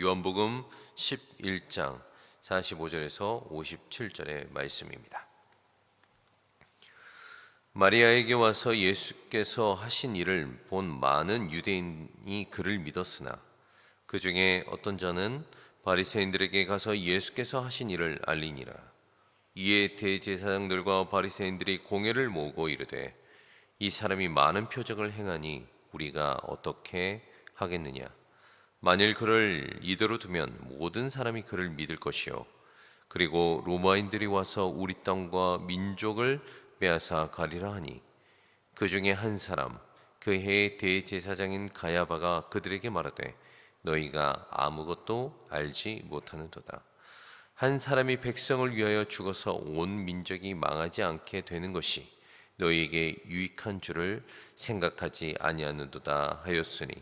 요한복음 11장 45절에서 57절의 말씀입니다. 마리아에게 와서 예수께서 하신 일을 본 많은 유대인이 그를 믿었으나 그 중에 어떤 자는 바리새인들에게 가서 예수께서 하신 일을 알리니라. 이에 대제사장들과 바리새인들이 공회를 모으고 이르되 이 사람이 많은 표적을 행하니 우리가 어떻게 하겠느냐. 만일 그를 이대로 두면 모든 사람이 그를 믿을 것이요 그리고 로마인들이 와서 우리 땅과 민족을 빼앗아 가리라 하니 그 중에 한 사람 그 해의 대제사장인 가야바가 그들에게 말하되 너희가 아무것도 알지 못하는도다. 한 사람이 백성을 위하여 죽어서 온 민족이 망하지 않게 되는 것이 너희에게 유익한 줄을 생각하지 아니하는도다 하였으니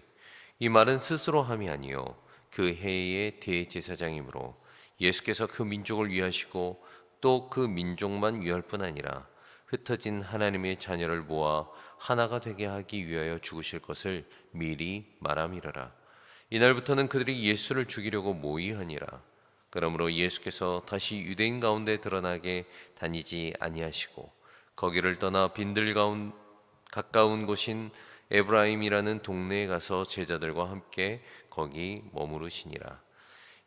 이 말은 스스로 함이 아니요 그 해의 대제사장이므로 예수께서 그 민족을 위하시고 또 그 민족만 위할 뿐 아니라 흩어진 하나님의 자녀를 모아 하나가 되게 하기 위하여 죽으실 것을 미리 말함이러라. 이날부터는 그들이 예수를 죽이려고 모의하니라. 그러므로 예수께서 다시 유대인 가운데 드러나게 다니지 아니하시고 거기를 떠나 빈들 가까운 곳인 에브라임이라는 동네에 가서 제자들과 함께 거기 머무르시니라.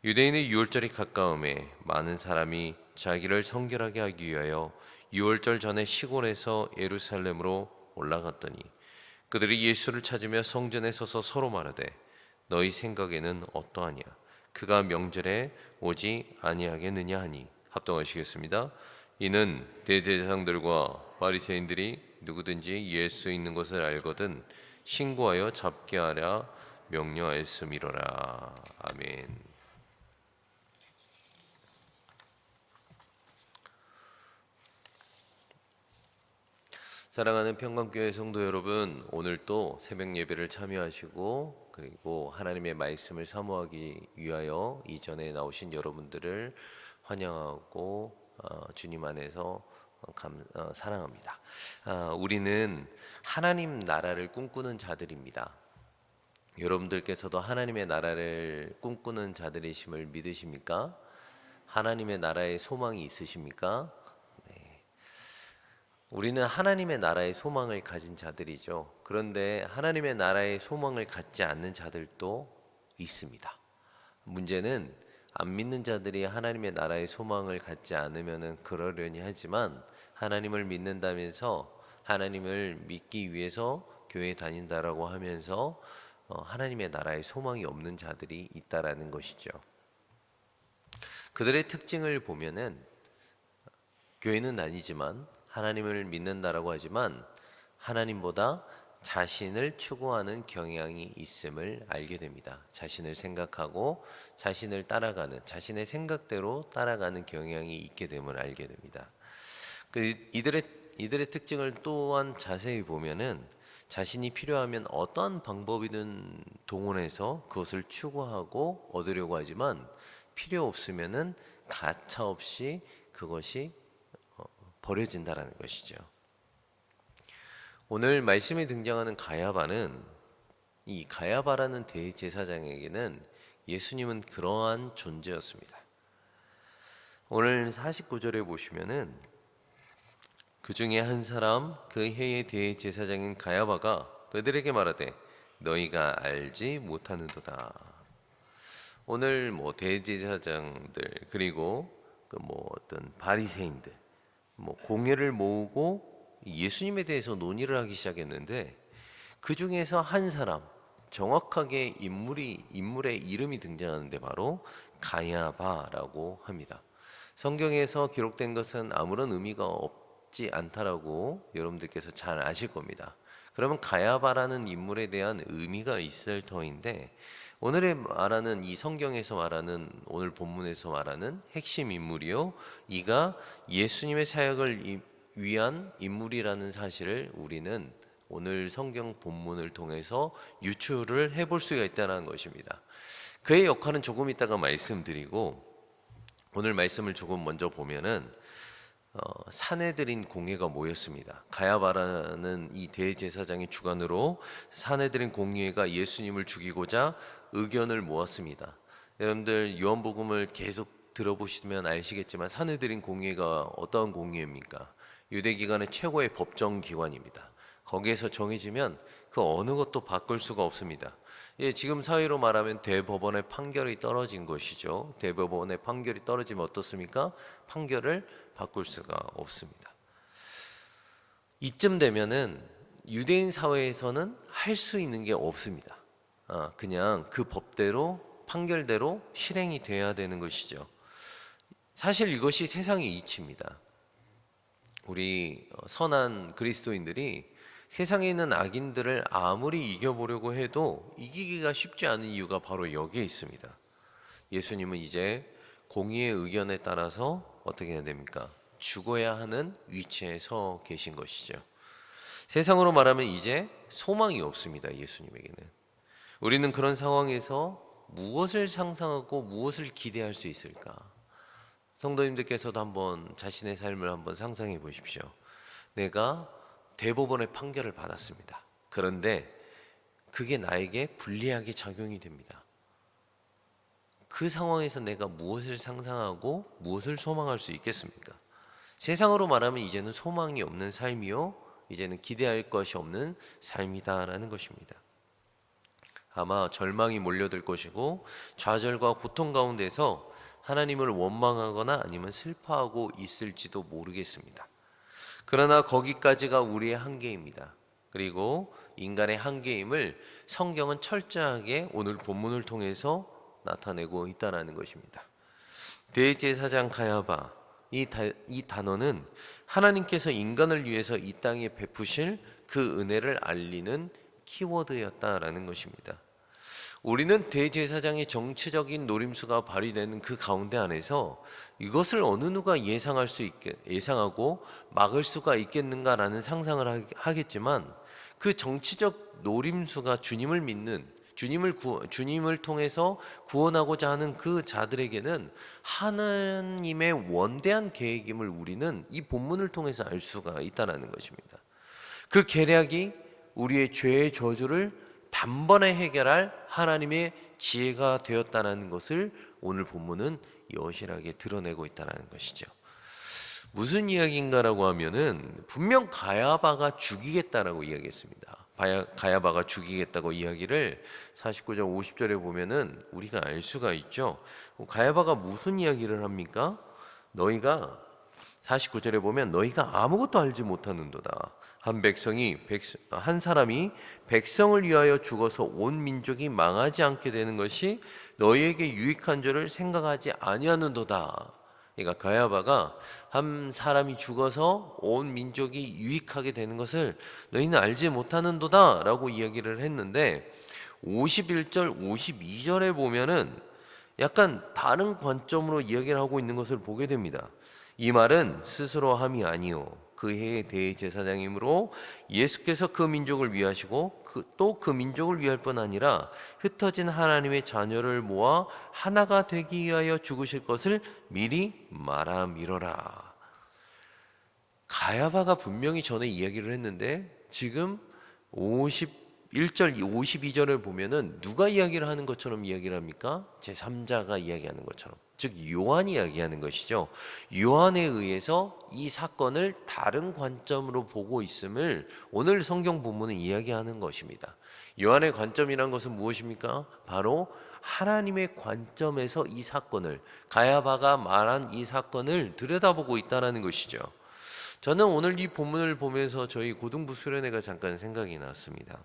유대인의 유월절이 가까움에 많은 사람이 자기를 성결하게 하기 위하여 유월절 전에 시골에서 예루살렘으로 올라갔더니 그들이 예수를 찾으며 성전에 서서 서로 말하되 너희 생각에는 어떠하냐. 그가 명절에 오지 아니하겠느냐 하니 합동하시겠습니다. 이는 대제사장들과 바리새인들이 누구든지 예수 있는 것을 알거든 신고하여 잡게 하라 명령하였음이로라. 아멘. 사랑하는 평강교회 성도 여러분, 오늘 또 새벽 예배를 참여하시고 그리고 하나님의 말씀을 사모하기 위하여 이전에 나오신 여러분들을 환영하고 주님 안에서 사랑합니다. 우리는 하나님 나라를 꿈꾸는 자들입니다. 여러분들께서도 하나님의 나라를 꿈꾸는 자들이심을 믿으십니까? 하나님의 나라에 소망이 있으십니까? 우리는 하나님의 나라의 소망을 가진 자들이죠. 그런데 하나님의 나라의 소망을 갖지 않는 자들도 있습니다. 문제는 안 믿는 자들이 하나님의 나라의 소망을 갖지 않으면 그러려니 하지만 하나님을 믿는다면서 하나님을 믿기 위해서 교회에 다닌다라고 하면서 하나님의 나라의 소망이 없는 자들이 있다라는 것이죠. 그들의 특징을 보면은 교회는 아니지만 하나님을 믿는다라고 하지만 하나님보다 자신을 추구하는 경향이 있음을 알게 됩니다. 자신을 생각하고 자신을 따라가는, 자신의 생각대로 따라가는 경향이 있게 됨을 알게 됩니다. 이들의 특징을 또한 자세히 보면은 자신이 필요하면 어떠한 방법이든 동원해서 그것을 추구하고 얻으려고 하지만 필요 없으면은 가차 없이 그것이 버려진다라는 것이죠. 오늘 말씀에 등장하는 가야바는 이 가야바라는 대제사장에게는 예수님은 그러한 존재였습니다. 오늘 49절에 보시면은 그 중에 한 사람 그 해의 대제사장인 가야바가 그들에게 말하되 너희가 알지 못하는도다. 오늘 대제사장들 그리고 어떤 바리새인들 공회를 모으고 예수님에 대해서 논의를 하기 시작했는데 그 중에서 한 사람 정확하게 인물의 이름이 등장하는데 바로 가야바라고 합니다. 성경에서 기록된 것은 아무런 의미가 없지 않다라고 여러분들께서 잘 아실 겁니다. 그러면 가야바라는 인물에 대한 의미가 있을 터인데 오늘의 말하는 이 성경에서 말하는 오늘 본문에서 말하는 핵심 인물이요 이가 예수님의 사역을 위한 인물이라는 사실을 우리는 오늘 성경 본문을 통해서 유추를 해볼 수가 있다는 것입니다. 그의 역할은 조금 이따가 말씀드리고 오늘 말씀을 조금 먼저 보면은 사내들인 공회가 모였습니다. 가야바라는 이 대제사장의 주관으로 사내들인 공회가 예수님을 죽이고자 의견을 모았습니다. 여러분들 요한복음을 계속 들어보시면 아시겠지만 사내들인 공회가 어떠한 공회입니까? 유대기관의 최고의 법정기관입니다. 거기에서 정해지면 그 어느 것도 바꿀 수가 없습니다. 예, 지금 사회로 말하면 대법원의 판결이 떨어진 것이죠. 대법원의 판결이 떨어지면 어떻습니까? 판결을 바꿀 수가 없습니다. 이쯤 되면은 유대인 사회에서는 할 수 있는 게 없습니다. 그냥 그 법대로 판결대로 실행이 돼야 되는 것이죠. 사실 이것이 세상의 이치입니다. 우리 선한 그리스도인들이 세상에 있는 악인들을 아무리 이겨보려고 해도 이기기가 쉽지 않은 이유가 바로 여기에 있습니다. 예수님은 이제 공의의 의견에 따라서 어떻게 해야 됩니까? 죽어야 하는 위치에 서 계신 것이죠. 세상으로 말하면 이제 소망이 없습니다. 예수님에게는. 우리는 그런 상황에서 무엇을 상상하고 무엇을 기대할 수 있을까? 성도님들께서도 한번 자신의 삶을 한번 상상해 보십시오. 내가 대법원의 판결을 받았습니다. 그런데 그게 나에게 불리하게 작용이 됩니다. 그 상황에서 내가 무엇을 상상하고 무엇을 소망할 수 있겠습니까? 세상으로 말하면 이제는 소망이 없는 삶이요, 이제는 기대할 것이 없는 삶이다라는 것입니다. 아마 절망이 몰려들 것이고 좌절과 고통 가운데서 하나님을 원망하거나 아니면 슬퍼하고 있을지도 모르겠습니다. 그러나 거기까지가 우리의 한계입니다. 그리고 인간의 한계임을 성경은 철저하게 오늘 본문을 통해서 나타내고 있다는 것입니다. 대제사장 가야바, 이 단어는 하나님께서 인간을 위해서 이 땅에 베푸실 그 은혜를 알리는 키워드였다라는 것입니다. 우리는 대제사장의 정치적인 노림수가 발휘되는 그 가운데 안에서 이것을 어느 누가 예상하고 막을 수가 있겠는가라는 상상을 하겠지만, 그 정치적 노림수가 주님을 믿는, 주님을 통해서 구원하고자 하는 그 자들에게는 하나님의 원대한 계획임을 우리는 이 본문을 통해서 알 수가 있다는 것입니다. 그 계략이 우리의 죄의 저주를 단번에 해결할 하나님의 지혜가 되었다는 것을 오늘 본문은 여실하게 드러내고 있다는 것이죠. 무슨 이야기인가라고 하면은 분명 가야바가 죽이겠다라고 이야기했습니다. 가야바가 죽이겠다고 이야기를 49절 50절에 보면은 우리가 알 수가 있죠. 가야바가 무슨 이야기를 합니까? 너희가 49절에 보면 너희가 아무것도 알지 못하는도다. 한 사람이 백성을 위하여 죽어서 온 민족이 망하지 않게 되는 것이 너희에게 유익한 줄을 생각하지 아니하는도다. 그러니까 가야바가 한 사람이 죽어서 온 민족이 유익하게 되는 것을 너희는 알지 못하는도다 라고 이야기를 했는데, 51절 52절에 보면은 약간 다른 관점으로 이야기를 하고 있는 것을 보게 됩니다. 이 말은 스스로 함이 아니요 그 해의 대제사장이므로 예수께서 그 민족을 위하시고 또 그 민족을 위할 뿐 아니라 흩어진 하나님의 자녀를 모아 하나가 되기 위하여 죽으실 것을 미리 말하미러라. 가야바가 분명히 전에 이야기를 했는데 지금 51절 52절을 보면은 누가 이야기를 하는 것처럼 이야기를 합니까? 제3자가 이야기하는 것처럼, 즉 요한이 이야기하는 것이죠. 요한에 의해서 이 사건을 다른 관점으로 보고 있음을 오늘 성경 본문은 이야기하는 것입니다. 요한의 관점이란 것은 무엇입니까? 바로 하나님의 관점에서 이 사건을, 가야바가 말한 이 사건을 들여다보고 있다는 것이죠. 저는 오늘 이 본문을 보면서 저희 고등부 수련회가 잠깐 생각이 났습니다.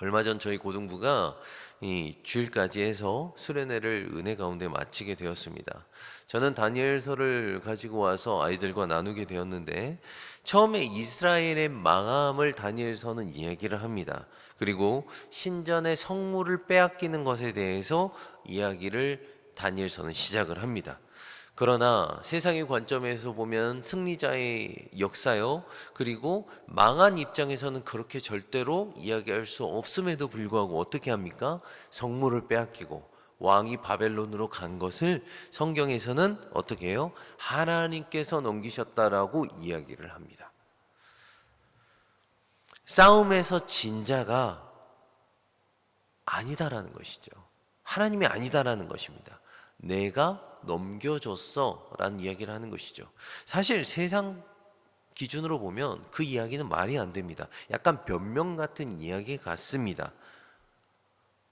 얼마 전 저희 고등부가 이 주일까지 해서 수련회를 은혜 가운데 마치게 되었습니다. 저는 다니엘서를 가지고 와서 아이들과 나누게 되었는데, 처음에 이스라엘의 망함을 다니엘서는 이야기를 합니다. 그리고 신전의 성물을 빼앗기는 것에 대해서 이야기를 다니엘서는 시작을 합니다. 그러나 세상의 관점에서 보면 승리자의 역사요, 그리고 망한 입장에서는 그렇게 절대로 이야기할 수 없음에도 불구하고 어떻게 합니까? 성물을 빼앗기고 왕이 바벨론으로 간 것을 성경에서는 어떻게 해요? 하나님께서 넘기셨다라고 이야기를 합니다. 싸움에서 진 자가 아니다라는 것이죠. 하나님이 아니다라는 것입니다. 내가 넘겨줬어 라는 이야기를 하는 것이죠. 사실 세상 기준으로 보면 그 이야기는 말이 안 됩니다. 약간 변명 같은 이야기 같습니다.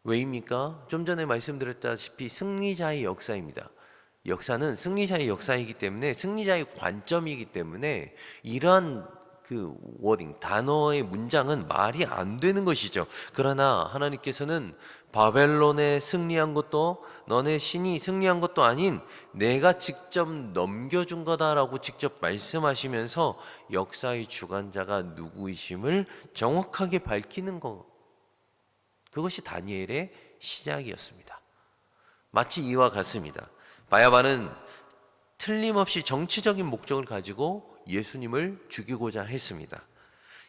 왜입니까? 좀 전에 말씀드렸다시피 승리자의 역사입니다. 역사는 승리자의 역사이기 때문에, 승리자의 관점이기 때문에 이러한 그 워딩, 단어의 문장은 말이 안 되는 것이죠. 그러나 하나님께서는 바벨론에 승리한 것도 너네 신이 승리한 것도 아닌 내가 직접 넘겨준 거다라고 직접 말씀하시면서 역사의 주관자가 누구이심을 정확하게 밝히는 것, 그것이 다니엘의 시작이었습니다. 마치 이와 같습니다. 바야바는 틀림없이 정치적인 목적을 가지고 예수님을 죽이고자 했습니다.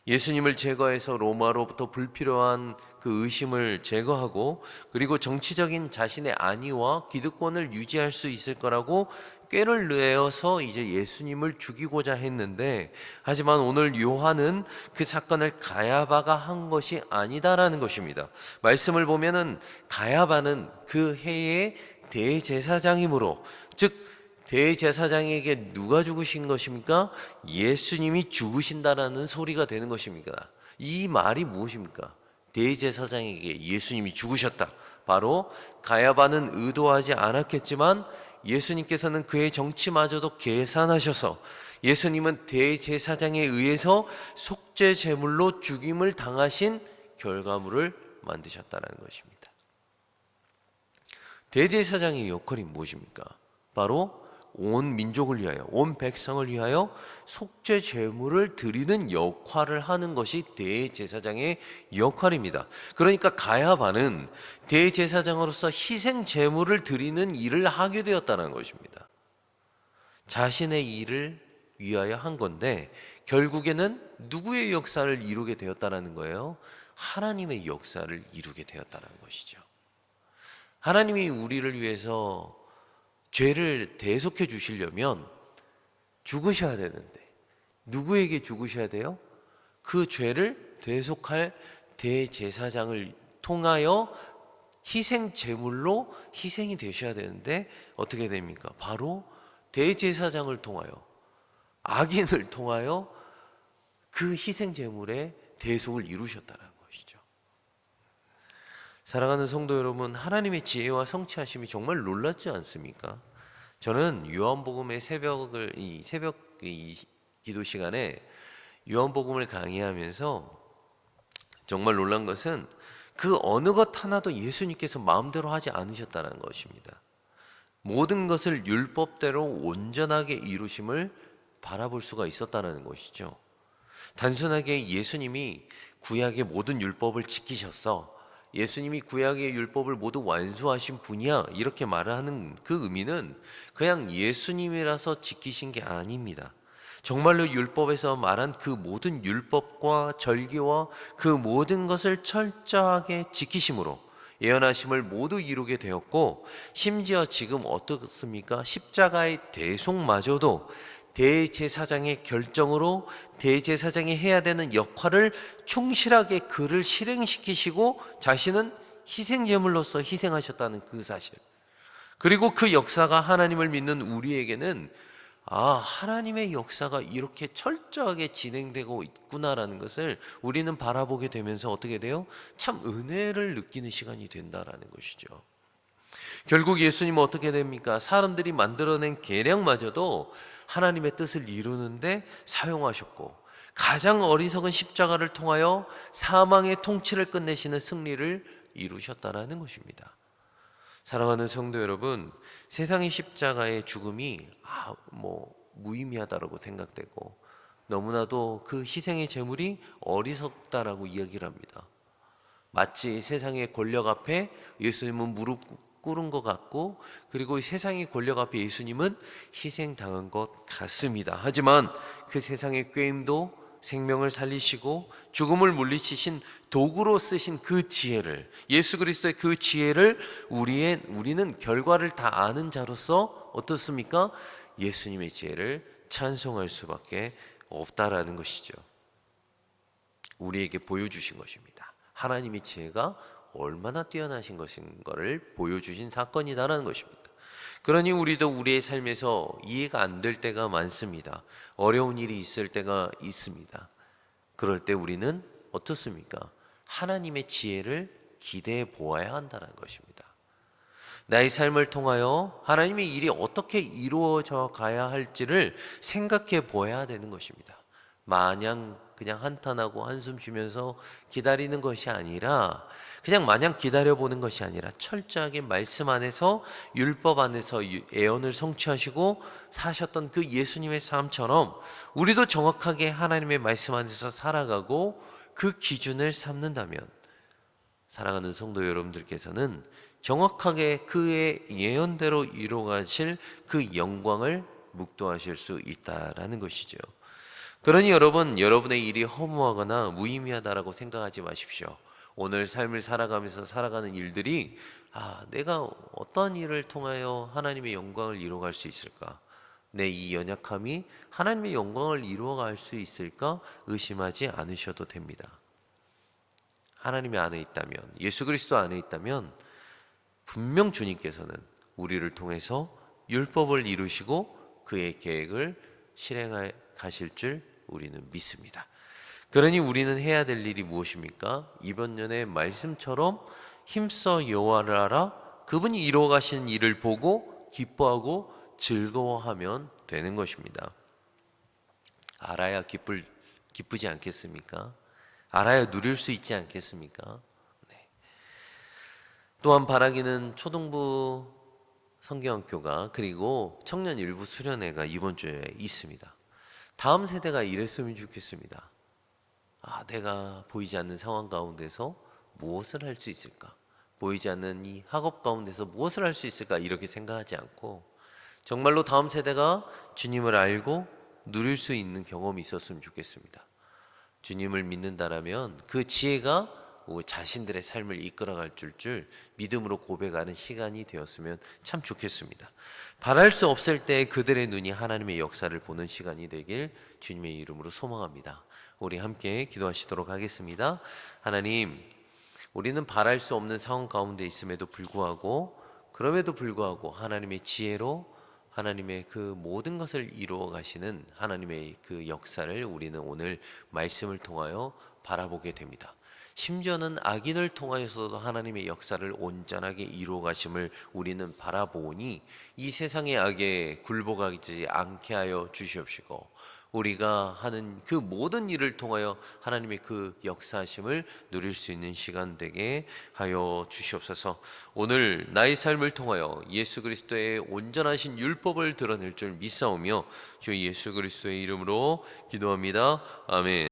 예수님을 제거해서 로마로부터 불필요한 그 의심을 제거하고, 그리고 정치적인 자신의 안위와 기득권을 유지할 수 있을 거라고 꾀를 내어서 이제 예수님을 죽이고자 했는데, 하지만 오늘 요한은 그 사건을 가야바가 한 것이 아니다라는 것입니다. 말씀을 보면은 가야바는 그 해의 대제사장이므로, 즉 대제사장에게 누가 죽으신 것입니까? 예수님이 죽으신다라는 소리가 되는 것입니까? 이 말이 무엇입니까? 대제사장에게 예수님이 죽으셨다. 바로 가야바는 의도하지 않았겠지만 예수님께서는 그의 정치마저도 계산하셔서 예수님은 대제사장에 의해서 속죄 제물로 죽임을 당하신 결과물을 만드셨다는 것입니다. 대제사장의 역할이 무엇입니까? 바로 온 민족을 위하여, 온 백성을 위하여 속죄 제물을 드리는 역할을 하는 것이 대제사장의 역할입니다. 그러니까 가야바는 대제사장으로서 희생 제물을 드리는 일을 하게 되었다는 것입니다. 자신의 일을 위하여 한 건데 결국에는 누구의 역사를 이루게 되었다는 거예요? 하나님의 역사를 이루게 되었다는 것이죠. 하나님이 우리를 위해서 죄를 대속해 주시려면 죽으셔야 되는데 누구에게 죽으셔야 돼요? 그 죄를 대속할 대제사장을 통하여 희생 제물로 희생이 되셔야 되는데 어떻게 됩니까? 바로 대제사장을 통하여, 악인을 통하여 그 희생 제물의 대속을 이루셨다는 것이죠. 사랑하는 성도 여러분, 하나님의 지혜와 성취하심이 정말 놀랍지 않습니까? 저는 요한복음의 새벽 기도 시간에 요한복음을 강의하면서 정말 놀란 것은 그 어느 것 하나도 예수님께서 마음대로 하지 않으셨다는 것입니다. 모든 것을 율법대로 온전하게 이루심을 바라볼 수가 있었다는 것이죠. 단순하게 예수님이 구약의 모든 율법을 지키셨어, 예수님이 구약의 율법을 모두 완수하신 분이야, 이렇게 말하는 그 의미는 그냥 예수님이라서 지키신 게 아닙니다. 정말로 율법에서 말한 그 모든 율법과 절기와 그 모든 것을 철저하게 지키심으로 예언하심을 모두 이루게 되었고, 심지어 지금 어떻습니까? 십자가의 대속마저도 대제사장의 결정으로 대제사장이 해야 되는 역할을 충실하게 그를 실행시키시고 자신은 희생제물로서 희생하셨다는 그 사실, 그리고 그 역사가 하나님을 믿는 우리에게는 하나님의 역사가 이렇게 철저하게 진행되고 있구나라는 것을 우리는 바라보게 되면서 어떻게 돼요? 참 은혜를 느끼는 시간이 된다라는 것이죠. 결국 예수님은 어떻게 됩니까? 사람들이 만들어낸 계략마저도 하나님의 뜻을 이루는데 사용하셨고, 가장 어리석은 십자가를 통하여 사망의 통치를 끝내시는 승리를 이루셨다라는 것입니다. 사랑하는 성도 여러분, 세상의 십자가의 죽음이 무의미하다라고 생각되고 너무나도 그 희생의 제물이 어리석다라고 이야기를 합니다. 마치 세상의 권력 앞에 예수님은 무릎 꿇은 것 같고, 그리고 세상의 권력 앞에 예수님은 희생당한 것 같습니다. 하지만 그 세상의 꾀임도 생명을 살리시고 죽음을 물리치신 도구로 쓰신 그 지혜를, 예수 그리스도의 그 지혜를 우리는 결과를 다 아는 자로서 어떻습니까? 예수님의 지혜를 찬송할 수밖에 없다라는 것이죠. 우리에게 보여주신 것입니다. 하나님의 지혜가 얼마나 뛰어나신 것인가를 보여주신 사건이다라는 것입니다. 그러니 우리도 우리의 삶에서 이해가 안 될 때가 많습니다. 어려운 일이 있을 때가 있습니다. 그럴 때 우리는 어떻습니까? 하나님의 지혜를 기대해 보아야 한다는 것입니다. 나의 삶을 통하여 하나님의 일이 어떻게 이루어져 가야 할지를 생각해 보아야 되는 것입니다. 마냥 그냥 한탄하고 한숨 쉬면서 기다리는 것이 아니라, 그냥 마냥 기다려보는 것이 아니라 철저하게 말씀 안에서, 율법 안에서 예언을 성취하시고 사셨던 그 예수님의 삶처럼 우리도 정확하게 하나님의 말씀 안에서 살아가고 그 기준을 삼는다면, 사랑하는 성도 여러분들께서는 정확하게 그의 예언대로 이루어가실 그 영광을 묵도하실 수 있다라는 것이죠. 그러니 여러분, 여러분의 일이 허무하거나 무의미하다라고 생각하지 마십시오. 오늘 삶을 살아가면서 살아가는 일들이 내가 어떤 일을 통하여 하나님의 영광을 이루어갈 수 있을까? 내 이 연약함이 하나님의 영광을 이루어갈 수 있을까? 의심하지 않으셔도 됩니다. 하나님이 안에 있다면, 예수 그리스도 안에 있다면 분명 주님께서는 우리를 통해서 율법을 이루시고 그의 계획을 실행해 가실 줄 우리는 믿습니다. 그러니 우리는 해야 될 일이 무엇입니까? 이번 년의 말씀처럼 힘써 여호와를 알아 그분이 이루어 가신 일을 보고 기뻐하고 즐거워하면 되는 것입니다. 알아야 기쁘지 않겠습니까? 알아야 누릴 수 있지 않겠습니까? 네. 또한 바라기는 초등부 성경학교가 그리고 청년 일부 수련회가 이번 주에 있습니다. 다음 세대가 이랬으면 좋겠습니다. 내가 보이지 않는 상황 가운데서 무엇을 할 수 있을까? 보이지 않는 이 학업 가운데서 무엇을 할 수 있을까? 이렇게 생각하지 않고 정말로 다음 세대가 주님을 알고 누릴 수 있는 경험이 있었으면 좋겠습니다. 주님을 믿는다라면 그 지혜가 자신들의 삶을 이끌어갈 줄 믿음으로 고백하는 시간이 되었으면 참 좋겠습니다. 바랄 수 없을 때 그들의 눈이 하나님의 역사를 보는 시간이 되길 주님의 이름으로 소망합니다. 우리 함께 기도하시도록 하겠습니다. 하나님, 우리는 바랄 수 없는 상황 가운데 있음에도 불구하고, 그럼에도 불구하고 하나님의 지혜로 하나님의 그 모든 것을 이루어 가시는 하나님의 그 역사를 우리는 오늘 말씀을 통하여 바라보게 됩니다. 심지어는 악인을 통하여서도 하나님의 역사를 온전하게 이루어 가심을 우리는 바라보니 이 세상의 악에 굴복하지 않게 하여 주시옵시고, 우리가 하는 그 모든 일을 통하여 하나님의 그 역사하심을 누릴 수 있는 시간 되게 하여 주시옵소서. 오늘 나의 삶을 통하여 예수 그리스도의 온전하신 율법을 드러낼 줄 믿사오며 주 예수 그리스도의 이름으로 기도합니다. 아멘.